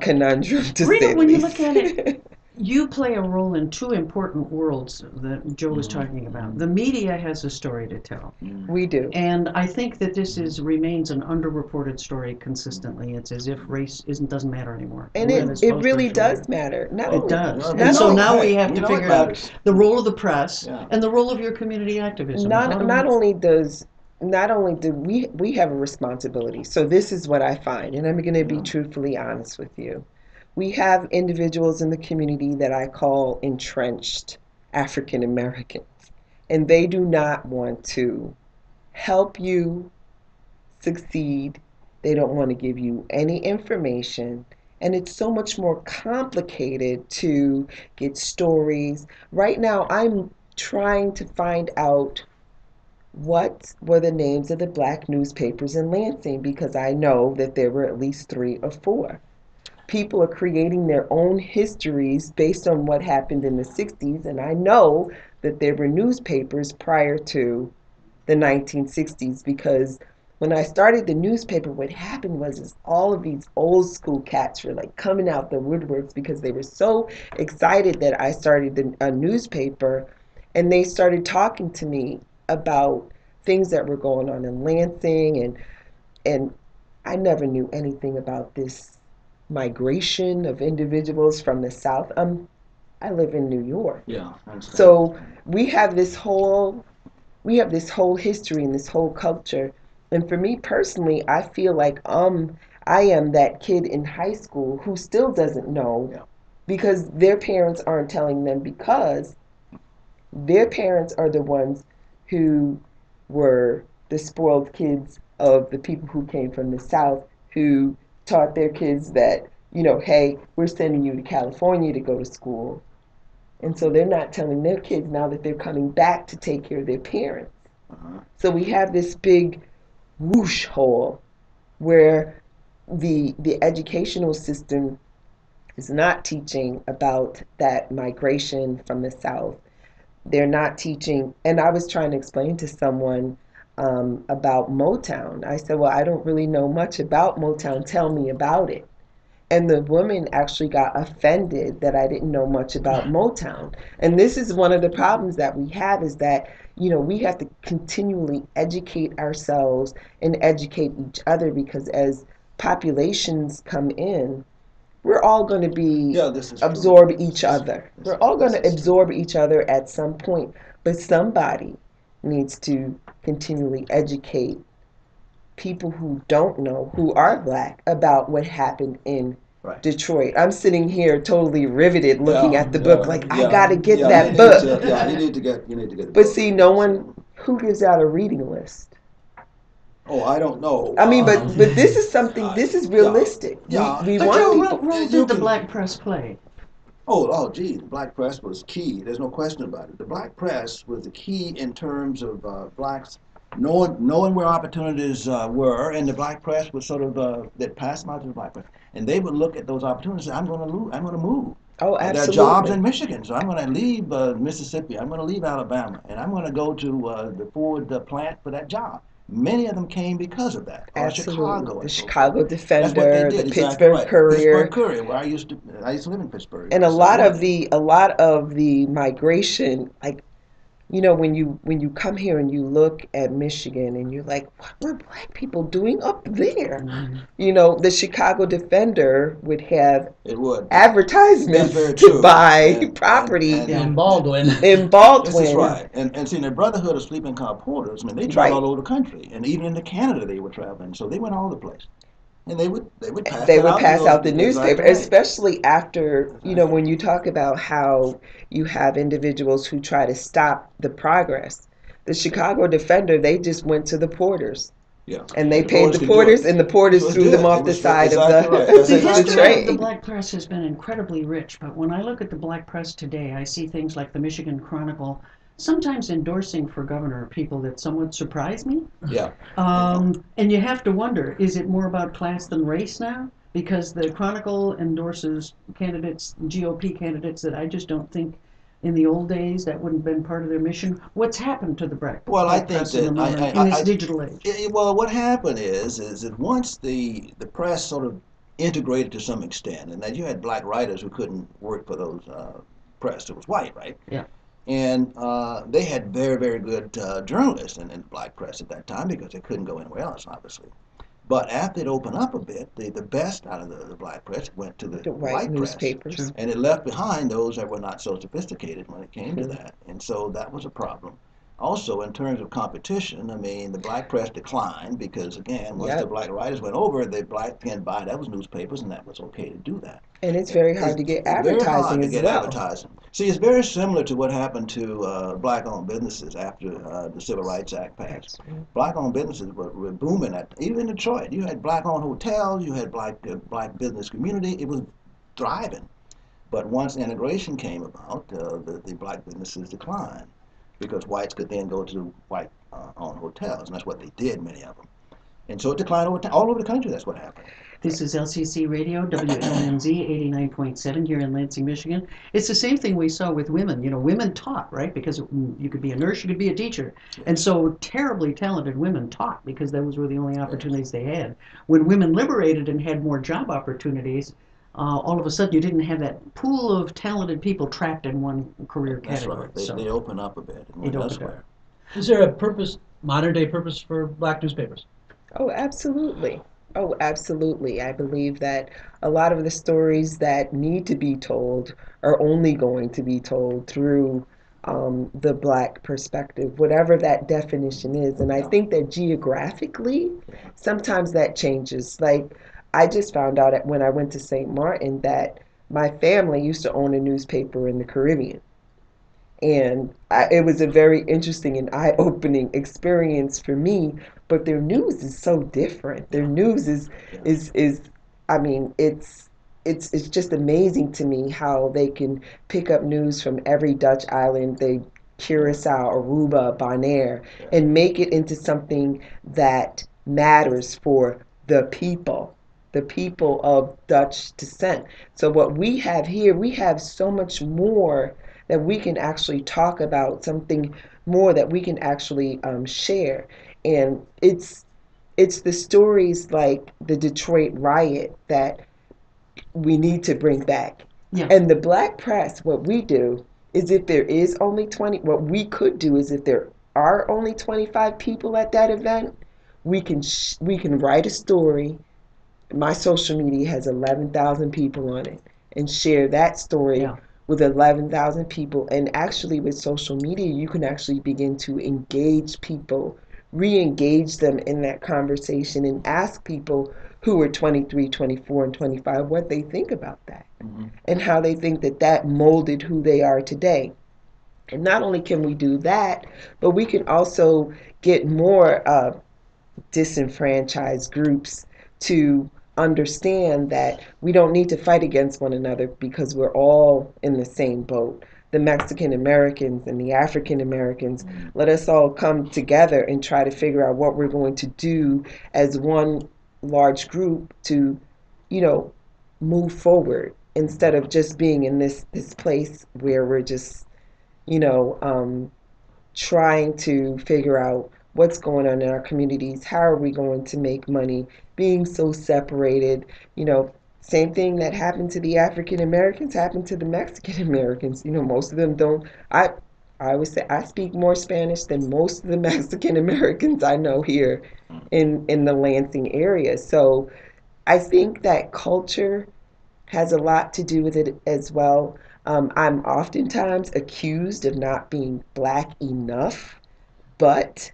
conundrum to Rena, say. When you look at it, you play a role in two important worlds that Joe was talking about. The media has a story to tell. We do. And I think that this remains an underreported story consistently. It's as if race doesn't matter anymore. And it really does matter. No, it does. And so now we have to figure out the role of the press and the role of your community activism. Not only do we have a responsibility. So this is what I find, and I'm going to be truthfully honest with you. We have individuals in the community that I call entrenched African Americans, and they do not want to help you succeed They don't want to give you any information. And it's so much more complicated to get stories. Right now, I'm trying to find out what were the names of the black newspapers in Lansing because I know that there were at least 3 or 4. People are creating their own histories based on what happened in the 60s, and I know that there were newspapers prior to the 1960s because when I started the newspaper, what happened was is all of these old school cats were like coming out the woodworks because they were so excited that I started a newspaper, and they started talking to me about things that were going on in Lansing, and I never knew anything about this migration of individuals from the South. I live in New York. Yeah, I understand. So we have this whole history and this whole culture. And for me personally, I feel like I am that kid in high school who still doesn't know because their parents aren't telling them because their parents are the ones who were the spoiled kids of the people who came from the South who taught their kids that, hey, we're sending you to California to go to school. And so they're not telling their kids now that they're coming back to take care of their parents. So we have this big whoosh hole where the educational system is not teaching about that migration from the South. They're not teaching, and I was trying to explain to someone about Motown. I said, well, I don't really know much about Motown. Tell me about it. And the woman actually got offended that I didn't know much about Motown. And this is one of the problems that we have is that, we have to continually educate ourselves and educate each other because as populations come in, we're all going to be absorb each other. We're all going to absorb each other at some point. But somebody needs to continually educate people who don't know, who are black, about what happened in Detroit. I'm sitting here totally riveted looking at the book like, I got to get that book. You need to get the But book. see, no one, who gives out a reading list? Oh, I don't know. I mean, but this is something, this is realistic. We But want Joe, people. what role did the black press play? Gee, the black press was key. There's no question about it. The black press was the key in terms of blacks knowing where opportunities were, and the black press was sort of that passed them out to the black press, and they would look at those opportunities and say, I'm going to move. Oh, There are absolutely. jobs in Michigan, so I'm going to leave Mississippi. I'm going to leave Alabama, and I'm going to go to the Ford plant for that job. Many of them came because of that. Or Absolutely. Chicago. The Chicago Defender, That's what they did. the Exactly Pittsburgh right. Courier. Pittsburgh Courier, where I used to live in Pittsburgh. And a lot of the migration, like, when you come here and you look at Michigan and you're like, what were black people doing up there? Mm-hmm. The Chicago Defender would have That's advertisements very true. to buy property In Baldwin. in Baldwin. This is right. And see, the Brotherhood of Sleeping Car Porters, I mean, they traveled all over the country, and even into Canada they were traveling, so they went all over the place. And they would pass out the newspaper, exactly. especially after, when you talk about how you have individuals who try to stop the progress. The Chicago Defender, they just went to the porters. Yeah. And they paid the porters, and the porters threw them off the side of the train. The black press has been incredibly rich, but when I look at the black press today, I see things like the Michigan Chronicle sometimes endorsing for governor people that somewhat surprise me. Yeah. And you have to wonder, is it more about class than race now? Because the Chronicle endorses candidates, GOP candidates, that I just don't think in the old days that wouldn't have been part of their mission. What's happened to the black press in this digital age? Well, what happened is that once the press sort of integrated to some extent, and that you had black writers who couldn't work for those press. It was white, right? Yeah. And they had very, very good journalists in the black press at that time because they couldn't go anywhere else, obviously. But after it opened up a bit, the best out of the black press went to the white newspapers. Press. And it left behind those that were not so sophisticated when it came to that. And so that was a problem. Also, in terms of competition, I mean, the black press declined because, again, once the Yep. black writers went over, the black can buy those newspapers, and that was okay to do that. And it's very hard to get It's very hard advertising to as get well. advertising. See, it's very similar to what happened to black-owned businesses after the Civil Rights Act passed. Black-owned businesses were booming even in Detroit. You had black-owned hotels, you had black business community. It was thriving. But once integration came about, the black businesses declined because whites could then go to white-owned hotels, and that's what they did, many of them. And so it declined all over the country. That's what happened. This is LCC Radio, WLNZ 89.7 here in Lansing, Michigan. It's the same thing we saw with women. You know, women taught, right? Because you could be a nurse, you could be a teacher. And so terribly talented women taught because those were the only opportunities they had. When women liberated and had more job opportunities, all of a sudden you didn't have that pool of talented people trapped in one career category. That's right. They open up a bit and went elsewhere. Is there a purpose, modern day purpose, for black newspapers? Oh, absolutely. Oh, absolutely. I believe that a lot of the stories that need to be told are only going to be told through the black perspective, whatever that definition is. And I think that geographically, sometimes that changes. Like, I just found out when I went to St. Martin that my family used to own a newspaper in the Caribbean. And it was a very interesting and eye-opening experience for me. But their news is so different. Their news is I mean, it's just amazing to me how they can pick up news from every Dutch island, they Curacao, Aruba, Bonaire, and make it into something that matters for the people of Dutch descent. So what we have here, we have so much more that we can actually talk about, something more that we can actually share. And it's the stories like the Detroit riot that we need to bring back. Yeah. And the black press, what we do is if there is only 20, what we could do is if there are only 25 people at that event, we can write a story. My social media has 11,000 people on it, and share that story with 11,000 people. And actually with social media, you can actually begin to engage people, re-engage them in that conversation, and ask people who are 23, 24, and 25 what they think about that, and how they think that that molded who they are today. And not only can we do that, but we can also get more disenfranchised groups to understand that we don't need to fight against one another because we're all in the same boat. The Mexican Americans and the African Americans, let us all come together and try to figure out what we're going to do as one large group to, move forward, instead of just being in this place where we're just, trying to figure out what's going on in our communities, how are we going to make money, being so separated. Same thing that happened to the African Americans happened to the Mexican Americans. Most of them don't. I would say I speak more Spanish than most of the Mexican Americans I know here in the Lansing area. So I think that culture has a lot to do with it as well. I'm oftentimes accused of not being black enough, but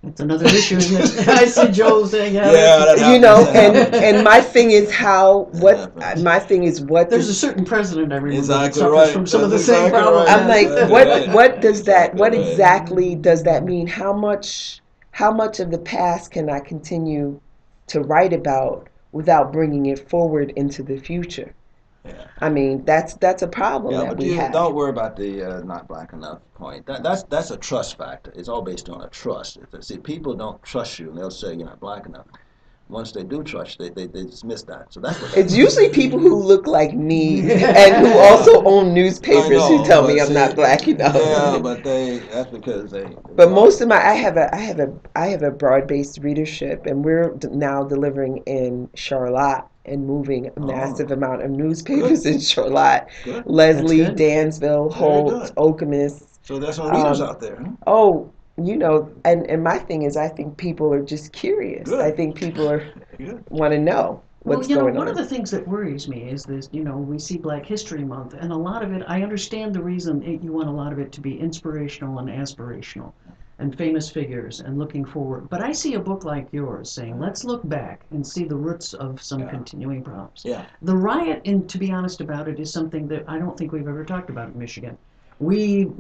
it's another issue, isn't it? I see Joel saying, and my thing is what there's a certain president I remember that exactly suffers from some of the same problems. I'm like, what exactly does that mean? How much of the past can I continue to write about without bringing it forward into the future? Yeah. I mean, that's a problem that we have. Don't worry about the not black enough point. That's a trust factor. It's all based on a trust. See, people don't trust you, and they'll say you're not black enough. Once they do trust you, they dismiss that. So that's what it's usually people who look like me and who also own newspapers who tell me I'm not black enough. Yeah, but that's because they. But most of I have a broad-based readership, and we're now delivering in Charlotte and moving a massive amount of newspapers in Charlotte. Good. Leslie, Dansville, Holt, Okemos. So there's some readers out there. Huh? Oh, and my thing is, I think people are just curious. Good. I think people want to know what's going on. One of the things that worries me is this, we see Black History Month, and a lot of it, I understand the reason you want a lot of it to be inspirational and aspirational. and famous figures and looking forward. But I see a book like yours saying, let's look back and see the roots of some continuing problems. Yeah. The riot, and to be honest about it, is something that I don't think we've ever talked about in Michigan. We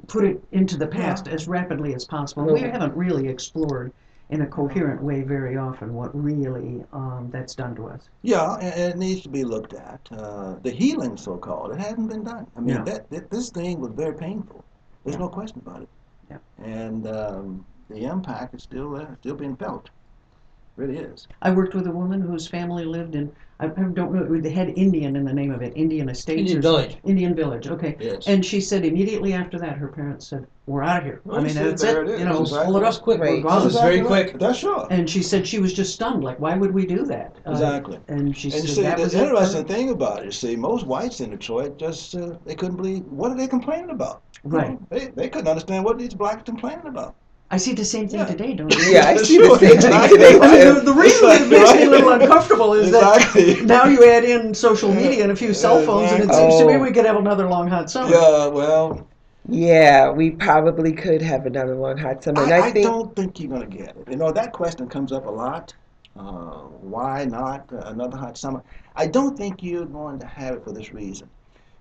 put it into the past as rapidly as possible. We haven't really explored in a coherent way very often what really that's done to us. Yeah, and it needs to be looked at. The healing, so-called, it hasn't been done. I mean, this thing was very painful. There's no question about it. Yeah. And the impact is still there, still being felt. It really is. I worked with a woman whose family lived in, I don't know, they had Indian in the name of it, Indian Estates. Indian Village. Indian Village, okay. Yes. And she said immediately after that, her parents said, we're out of here. Well, I mean, that's there it. it is. You know, Exactly. pull it up quick. We're gone. It was very quick. That's sure. And she said she was just stunned. Like, why would we do that? Exactly. And she And said see, that the was interesting thing about it, see, most whites in Detroit just, they couldn't believe, what are they complaining about? Right. You know, they couldn't understand what these blacks complaining about. I see the same thing today, don't you? Yeah, I see the same thing today. I mean, the reason it makes me a little uncomfortable is that now you add in social media and a few cell phones, and it seems to me we could have another long hot summer. Yeah, well. Yeah, we probably could have another long hot summer. And I don't think you're going to get it. You know, that question comes up a lot. Why not another hot summer? I don't think you're going to have it for this reason.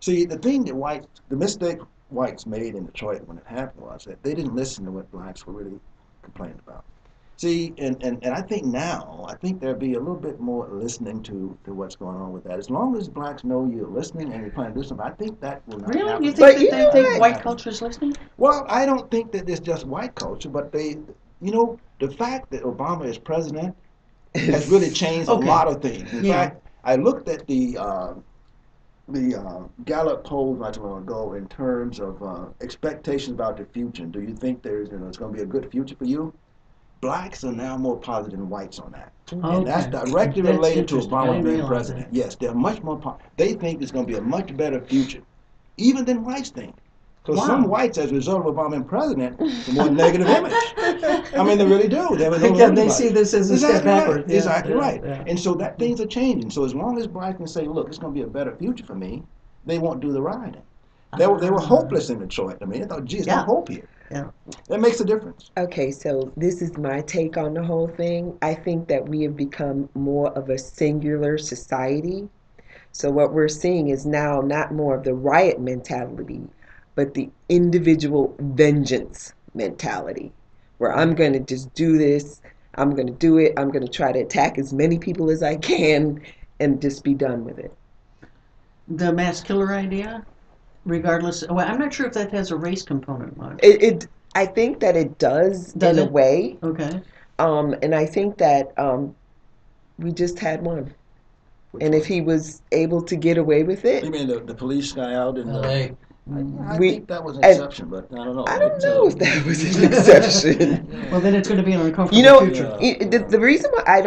See, the thing that the mistake whites made in Detroit when it happened was that they didn't listen to what blacks were really complaining about. See, and I think now, there'll be a little bit more listening to what's going on with that. As long as blacks know you're listening and you're planning to do something, I think that will not happen. Really? You think that they think white culture is listening? Well, I don't think that it's just white culture, but the fact that Obama is president has really changed a lot of things. In fact, I looked at the Gallup polls not too long ago in terms of expectations about the future. Do you think it's going to be a good future for you? Blacks are now more positive than whites on that. Okay. And that's directly related to Obama being president. That. Yes, they're much more they think it's going to be a much better future, even than whites think. Because some whites, as a result of Obama being president, are more negative image. I mean, they really do. They see this as a step backward. Right. Exactly right. Yeah. And so that things are changing. So as long as blacks can say, look, it's going to be a better future for me, they won't do the rioting. They were hopeless in Detroit. I mean, they thought, geez, no hope here. Yeah. That makes a difference. Okay, so this is my take on the whole thing. I think that we have become more of a singular society. So what we're seeing is now not more of the riot mentality, but the individual vengeance mentality, where I'm going to just do this, I'm going to do it, I'm going to try to attack as many people as I can and just be done with it. The mass killer idea? Regardless, well, I'm not sure if that has a race component much. I think that it does in a way. Okay. And I think that we just had one. And if he was able to get away with it. You mean the police guy out in L.A.? I think that was an exception, but I don't know. I don't know if that was an exception. Well, then it's going to be an uncomfortable future. The reason why I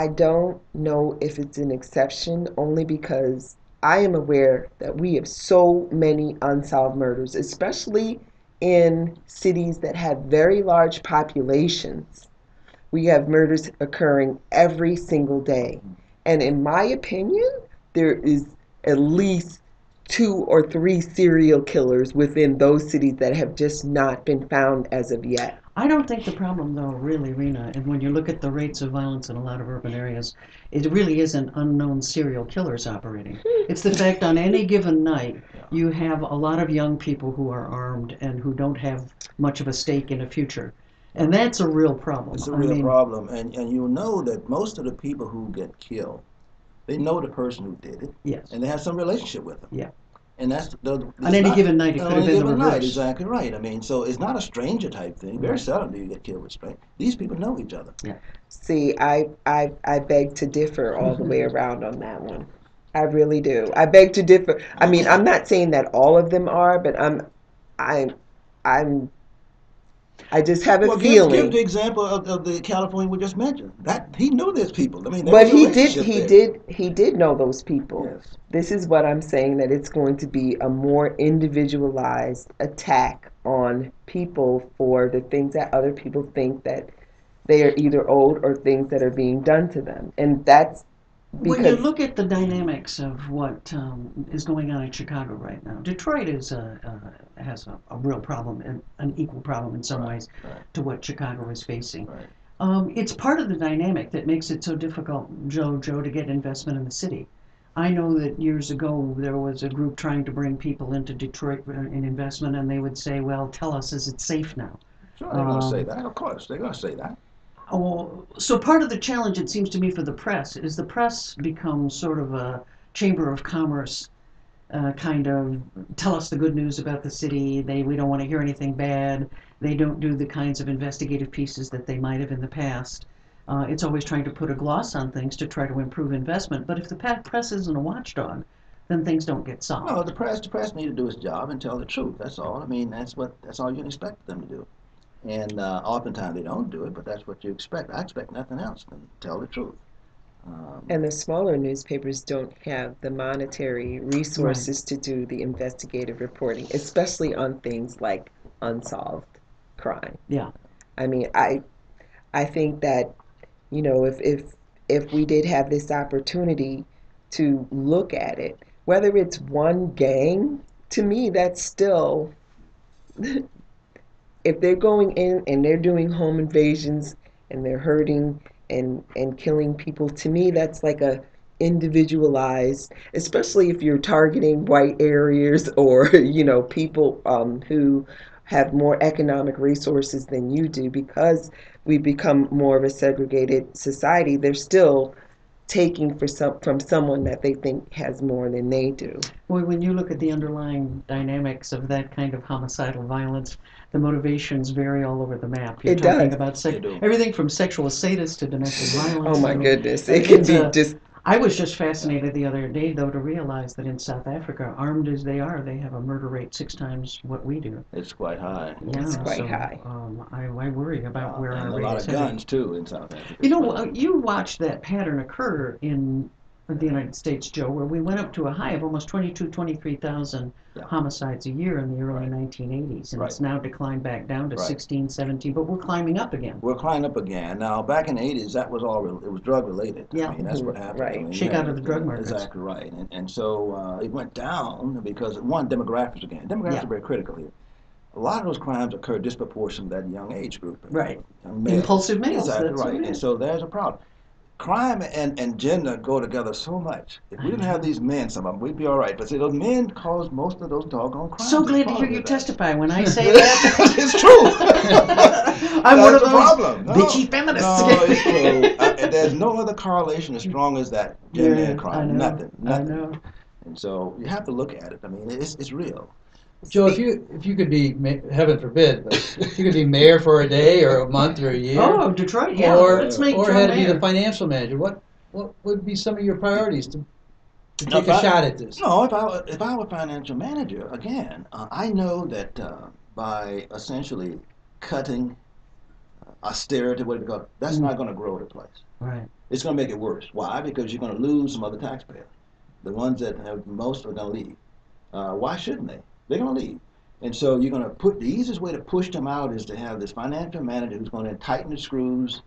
don't know if it's an exception only because I am aware that we have so many unsolved murders, especially in cities that have very large populations. We have murders occurring every single day. And in my opinion, there is at least 2 or 3 serial killers within those cities that have just not been found as of yet. I don't think the problem, though, really, Rena, and when you look at the rates of violence in a lot of urban areas, it really isn't unknown serial killers operating. It's the fact on any given night, you have a lot of young people who are armed and who don't have much of a stake in a future. And that's a real problem. It's a real problem. And you know that most of the people who get killed, they know the person who did it. Yes. And they have some relationship with them. Yeah. And that's on any given night, it could have been the reverse. Exactly right. I mean, so it's not a stranger type thing. Very seldom do you get killed with strangers. These people know each other. Yeah. See, I beg to differ all the way around on that one. I really do. I beg to differ. I mean, I'm not saying that all of them are, but I just have a feeling. Give the example of the California we just mentioned. That he knew those people. I mean, but he did know those people. Yes. This is what I'm saying, that it's going to be a more individualized attack on people for the things that other people think that they are either owed or things that are being done to them. And that's When you look at the dynamics of what is going on in Chicago right now, Detroit has a real problem, an equal problem in some ways to what Chicago is facing. It's part of the dynamic that makes it so difficult, Joe, to get investment in the city. I know that years ago there was a group trying to bring people into Detroit in investment, and they would say, well, tell us, is it safe now? Sure, they're going to say that. Of course, they're going to say that. Oh, so part of the challenge, it seems to me, for the press becomes sort of a chamber of commerce, kind of tell us the good news about the city. We don't want to hear anything bad. They don't do the kinds of investigative pieces that they might have in the past. It's always trying to put a gloss on things to try to improve investment. But if the press isn't a watchdog, then things don't get solved. No, the press need to do its job and tell the truth. That's all. I mean, that's all you can expect them to do. And oftentimes they don't do it, but that's what you expect. I expect nothing else than tell the truth. And the smaller newspapers don't have the monetary resources to do the investigative reporting, especially on things like unsolved crime. Yeah. I mean, I think that, you know, if we did have this opportunity to look at it, whether it's one gang, to me that's still if they're going in and they're doing home invasions and they're hurting and killing people, to me that's like a individualized, especially if you're targeting white areas or you know people who have more economic resources than you do, because we become more of a segregated society. They're still taking from someone that they think has more than they do. Well, when you look at the underlying dynamics of that kind of homicidal violence, the motivations vary all over the map. You're talking about everything from sexual status to domestic violence. Oh my goodness, it can be just. I was just fascinated the other day, though, to realize that in South Africa, armed as they are, they have a murder rate 6 times what we do. It's quite high. Yeah, it's quite high. I worry about where our rate is. And a lot of guns, too, in South Africa. You know, you watched that pattern occur in the United States, Joe, where we went up to a high of almost 23,000 homicides a year in the early 1980s, and it's now declined back down to 16, 17, but we're climbing up again. We're climbing up again. Now, back in the 80s, that was all, it was drug related. Yeah. I mean, that's what happened. Right. I mean, Shake out of the drug markets. Exactly right. And so it went down because, one, demographics again. Demographics are very critical here. A lot of those crimes occur disproportionately to that young age group. Right. Impulsive males. Exactly that's right. And so there's a problem. Crime and gender go together so much. If we didn't have these men, some of them, we'd be all right. But see, those men cause most of those doggone crimes. So glad to hear you testify when I say that. It's true. I'm one of those bitchy feminists. No, it's true. There's no other correlation as strong as that gender and crime. Nothing. I know. And so you have to look at it. I mean, it's real. Joe, if you could be, heaven forbid, but if you could be mayor for a day or a month or a year. Oh, Detroit, yeah. Or had to be the financial manager, what would be some of your priorities to take a shot at this? No, if I were financial manager, again, I know that by essentially cutting austerity, that's not going to grow the place. Right. It's going to make it worse. Why? Because you're going to lose some other taxpayers. The ones that have most are going to leave. Why shouldn't they? They're going to leave. And so you're going to put the easiest way to push them out is to have this financial manager who's going to tighten the screws,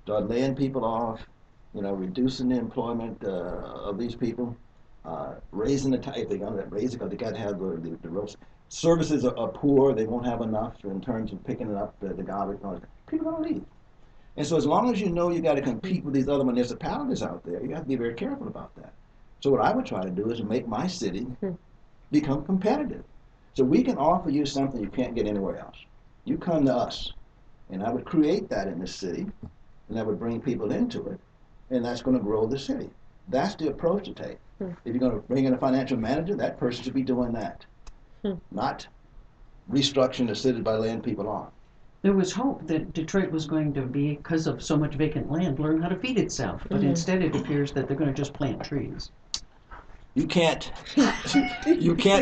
start laying people off, reducing the employment of these people, raising the if they're going to raise it because they got to have the roast. Services are poor. They won't have enough in terms of picking up the garbage. People are going to leave. And so as long as you know you got to compete with these other municipalities out there, you have to be very careful about that. So what I would try to do is make my city become competitive. So we can offer you something you can't get anywhere else. You come to us, and I would create that in this city, and that would bring people into it, and that's going to grow the city. That's the approach to take. If you're going to bring in a financial manager, that person should be doing that, not restructuring the city by laying people off. There was hope that Detroit was going to be, because of so much vacant land, learn how to feed itself, but instead it appears that they're going to just plant trees. You can't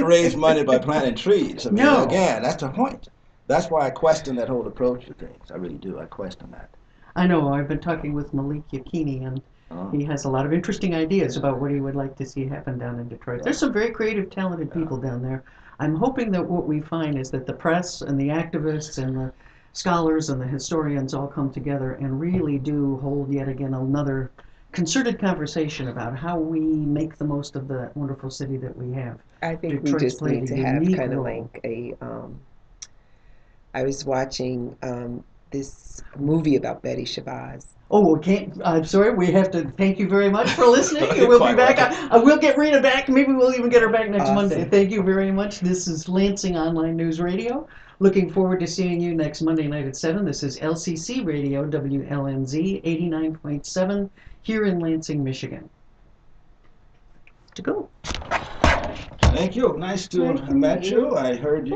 raise money by planting trees. I mean, no. Again, that's the point. That's why I question that whole approach to things. I really do. I question that. I know. I've been talking with Malik Yakini, and he has a lot of interesting ideas about what he would like to see happen down in Detroit. There's some very creative, talented people down there. I'm hoping that what we find is that the press and the activists and the scholars and the historians all come together and really do hold yet again another concerted conversation about how we make the most of the wonderful city that we have. I think we Detroit's just played need a to have unique kind of role. like a. I was watching this movie about Betty Shabazz. Oh, I'm sorry. We have to thank you very much for listening. You're We'll be quite back. welcome. I will get Rita back. Maybe we'll even get her back next Monday. Awesome. Thank you very much. This is Lansing Online News Radio. Looking forward to seeing you next Monday night at 7. This is LCC Radio, WLNZ 89.7 here in Lansing, Michigan. To go. Thank you. Nice to have met you. I heard you.